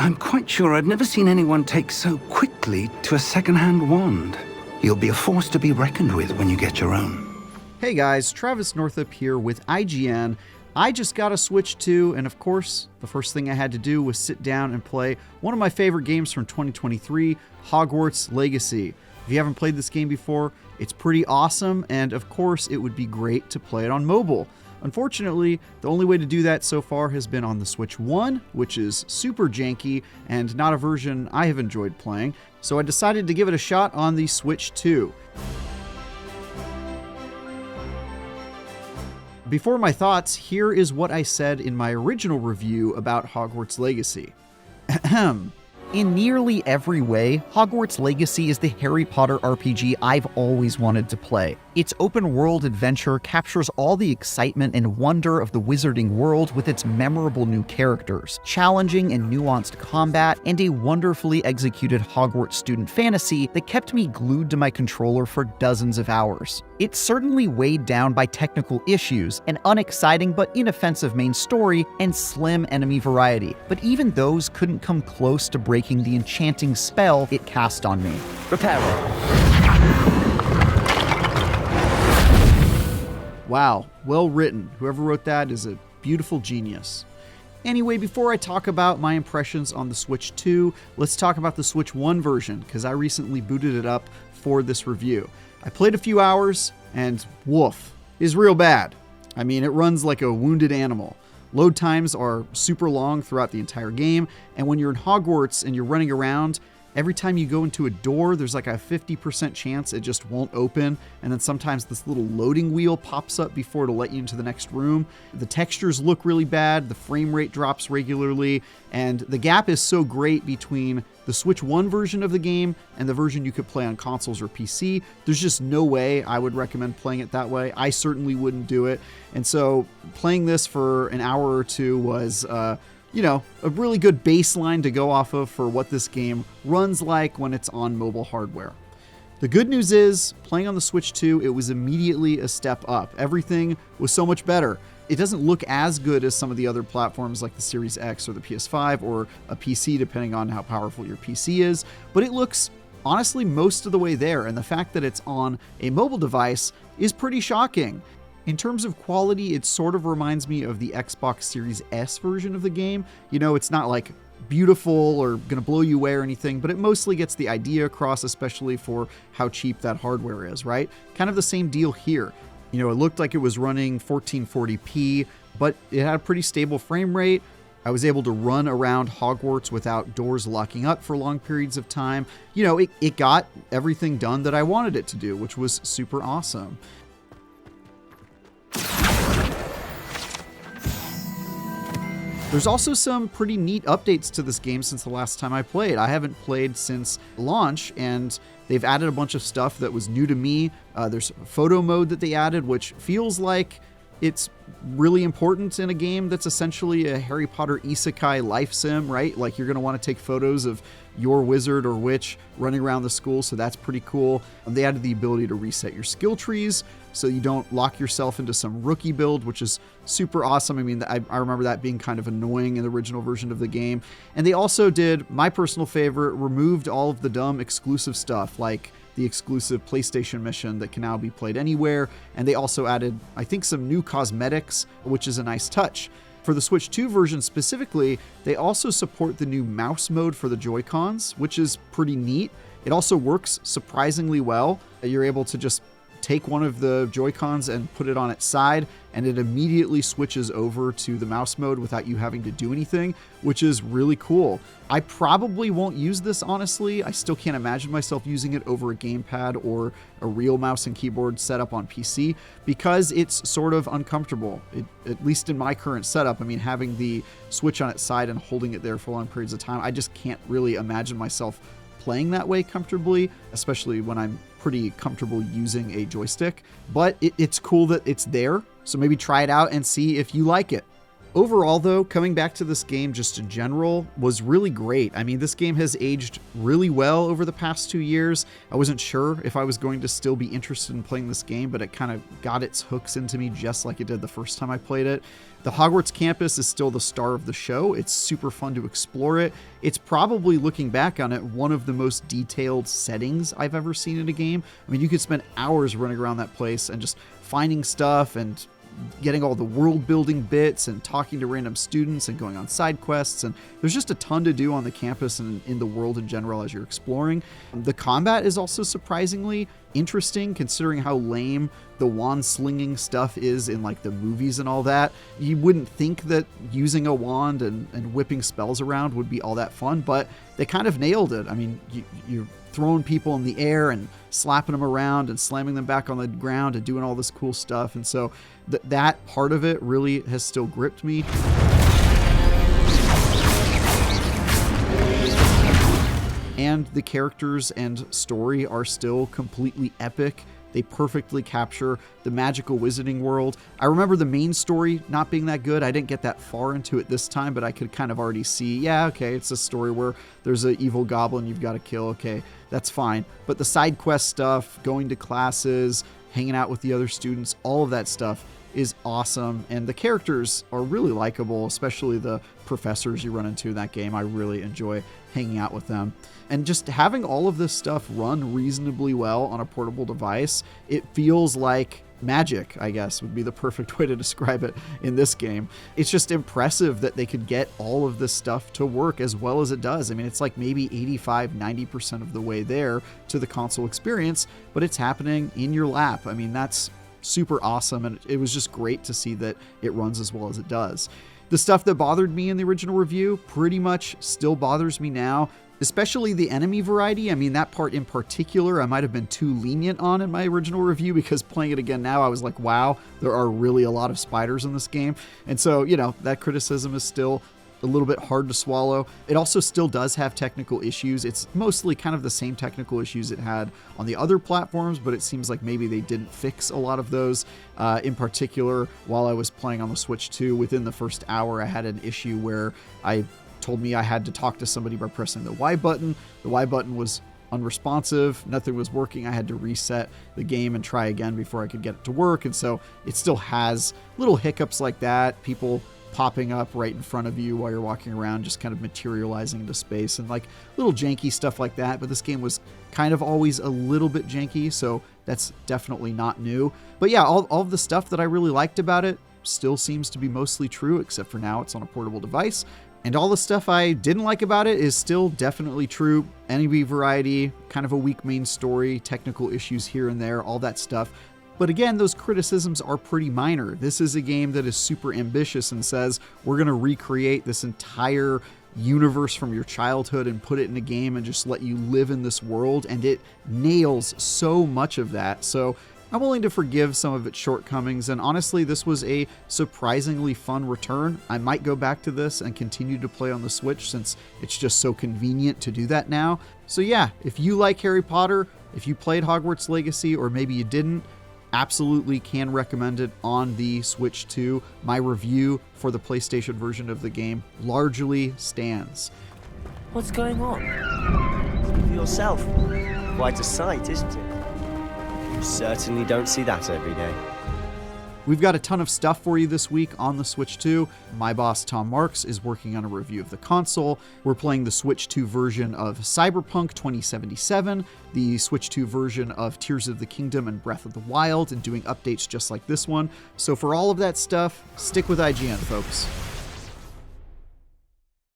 I'm quite sure I'd never seen anyone take so quickly to a second-hand wand. You'll be a force to be reckoned with when you get your own. Hey guys, Travis Northup here with IGN. I just got a Switch 2, and of course, the first thing I had to do was sit down and play one of my favorite games from 2023, Hogwarts Legacy. If you haven't played this game before, it's pretty awesome, and of course, it would be great to play it on mobile. Unfortunately, the only way to do that so far has been on the Switch 1, which is super janky and not a version I have enjoyed playing, so I decided to give it a shot on the Switch 2. Before my thoughts, here is what I said in my original review about Hogwarts Legacy. Ahem. In nearly every way, Hogwarts Legacy is the Harry Potter RPG I've always wanted to play. Its open-world adventure captures all the excitement and wonder of the wizarding world with its memorable new characters, challenging and nuanced combat, and a wonderfully executed Hogwarts student fantasy that kept me glued to my controller for dozens of hours. It's certainly weighed down by technical issues, an unexciting but inoffensive main story, and slim enemy variety, but even those couldn't come close to breaking the enchanting spell it cast on me. Prepare. Wow, well written. Whoever wrote that is a beautiful genius. Anyway, before I talk about my impressions on the Switch 2, let's talk about the Switch 1 version, because I recently booted it up for this review. I played a few hours, and woof, is real bad. I mean, it runs like a wounded animal. Load times are super long throughout the entire game, and when you're in Hogwarts and you're running around, every time you go into a door, there's like a 50% chance it just won't open, and then sometimes this little loading wheel pops up before it'll let you into the next room. The textures look really bad, the frame rate drops regularly, and the gap is so great between the Switch 1 version of the game and the version you could play on consoles or PC. There's just no way I would recommend playing it that way. I certainly wouldn't do it. And so playing this for an hour or two was, a really good baseline to go off of for what this game runs like when it's on mobile hardware. The good news is, playing on the Switch 2, it was immediately a step up. Everything was so much better. It doesn't look as good as some of the other platforms like the Series X or the PS5 or a PC, depending on how powerful your PC is, but it looks honestly most of the way there, and the fact that it's on a mobile device is pretty shocking. In terms of quality, it sort of reminds me of the Xbox Series S version of the game. You know, it's not like beautiful or gonna blow you away or anything, but it mostly gets the idea across, especially for how cheap that hardware is, right? Kind of the same deal here. You know, it looked like it was running 1440p, but it had a pretty stable frame rate. I was able to run around Hogwarts without doors locking up for long periods of time. You know, it got everything done that I wanted it to do, which was super awesome. There's also some pretty neat updates to this game since the last time I played. I haven't played since launch, and they've added a bunch of stuff that was new to me. There's photo mode that they added, which feels like it's really important in a game that's essentially a Harry Potter isekai life sim, right? Like, you're going to want to take photos of your wizard or witch running around the school, so that's pretty cool. They added the ability to reset your skill trees so you don't lock yourself into some rookie build, which is super awesome. I mean, I remember that being kind of annoying in the original version of the game. And they also did, my personal favorite, removed all of the dumb exclusive stuff, like the exclusive PlayStation mission that can now be played anywhere. And they also added, I think, some new cosmetics, which is a nice touch. For the Switch 2 version specifically, they also support the new mouse mode for the Joy-Cons, which is pretty neat. It also works surprisingly well. You're able to just take one of the Joy-Cons and put it on its side, and it immediately switches over to the mouse mode without you having to do anything, which is really cool. I probably won't use this, honestly. I still can't imagine myself using it over a gamepad or a real mouse and keyboard setup on PC because it's sort of uncomfortable, at least in my current setup. I mean, having the Switch on its side and holding it there for long periods of time, I just can't really imagine myself playing that way comfortably, especially when I'm pretty comfortable using a joystick. But it's cool that it's there, so maybe try it out and see if you like it. Overall, though, coming back to this game just in general was really great. I mean, this game has aged really well over the past 2 years. I wasn't sure if I was going to still be interested in playing this game, but it kind of got its hooks into me just like it did the first time I played it. The Hogwarts campus is still the star of the show. It's super fun to explore it. It's probably, looking back on it, one of the most detailed settings I've ever seen in a game. I mean, you could spend hours running around that place and just finding stuff and getting all the world building bits and talking to random students and going on side quests, and there's just a ton to do on the campus and in the world in general as you're exploring. The combat is also surprisingly interesting considering how lame the wand slinging stuff is in like the movies and all that. You wouldn't think that using a wand and whipping spells around would be all that fun, but they kind of nailed it. I mean, you're throwing people in the air and slapping them around and slamming them back on the ground and doing all this cool stuff. And so that part of it really has still gripped me. And the characters and story are still completely epic. They perfectly capture the magical wizarding world. I remember the main story not being that good. I didn't get that far into it this time, but I could kind of already see, yeah, okay, it's a story where there's an evil goblin you've got to kill. Okay, that's fine. But the side quest stuff, going to classes, hanging out with the other students, all of that stuff is awesome. And the characters are really likable, especially the professors you run into in that game. I really enjoy hanging out with them. And just having all of this stuff run reasonably well on a portable device, it feels like magic, I guess, would be the perfect way to describe it in this game. It's just impressive that they could get all of this stuff to work as well as it does. I mean, it's like maybe 85-90% of the way there to the console experience, but it's happening in your lap. I mean, that's super awesome, and it was just great to see that it runs as well as it does. The stuff that bothered me in the original review pretty much still bothers me now, especially the enemy variety. I mean, that part in particular, I might have been too lenient on in my original review, because playing it again now, I was like, wow, there are really a lot of spiders in this game. And so, you know, that criticism is still a little bit hard to swallow. It also still does have technical issues. It's mostly kind of the same technical issues it had on the other platforms, but it seems like maybe they didn't fix a lot of those. In particular, while I was playing on the Switch 2, within the first hour, I had an issue where told me I had to talk to somebody by pressing the Y button. The Y button was unresponsive, nothing was working. I had to reset the game and try again before I could get it to work. And so it still has little hiccups like that, people popping up right in front of you while you're walking around, just kind of materializing into space, and like little janky stuff like that. But this game was kind of always a little bit janky, so that's definitely not new. But yeah, all of the stuff that I really liked about it still seems to be mostly true, except for now it's on a portable device. And all the stuff I didn't like about it is still definitely true. Enemy variety, kind of a weak main story, technical issues here and there, all that stuff. But again, those criticisms are pretty minor. This is a game that is super ambitious and says, we're going to recreate this entire universe from your childhood and put it in a game and just let you live in this world. And it nails so much of that. So I'm willing to forgive some of its shortcomings, and honestly, this was a surprisingly fun return. I might go back to this and continue to play on the Switch since it's just so convenient to do that now. So yeah, if you like Harry Potter, if you played Hogwarts Legacy, or maybe you didn't, absolutely can recommend it on the Switch 2. My review for the PlayStation version of the game largely stands. What's going on? For yourself. Quite a sight, isn't it? You certainly don't see that every day. We've got a ton of stuff for you this week on the Switch 2. My boss, Tom Marks, is working on a review of the console. We're playing the Switch 2 version of Cyberpunk 2077, the Switch 2 version of Tears of the Kingdom and Breath of the Wild, and doing updates just like this one. So for all of that stuff, stick with IGN, folks.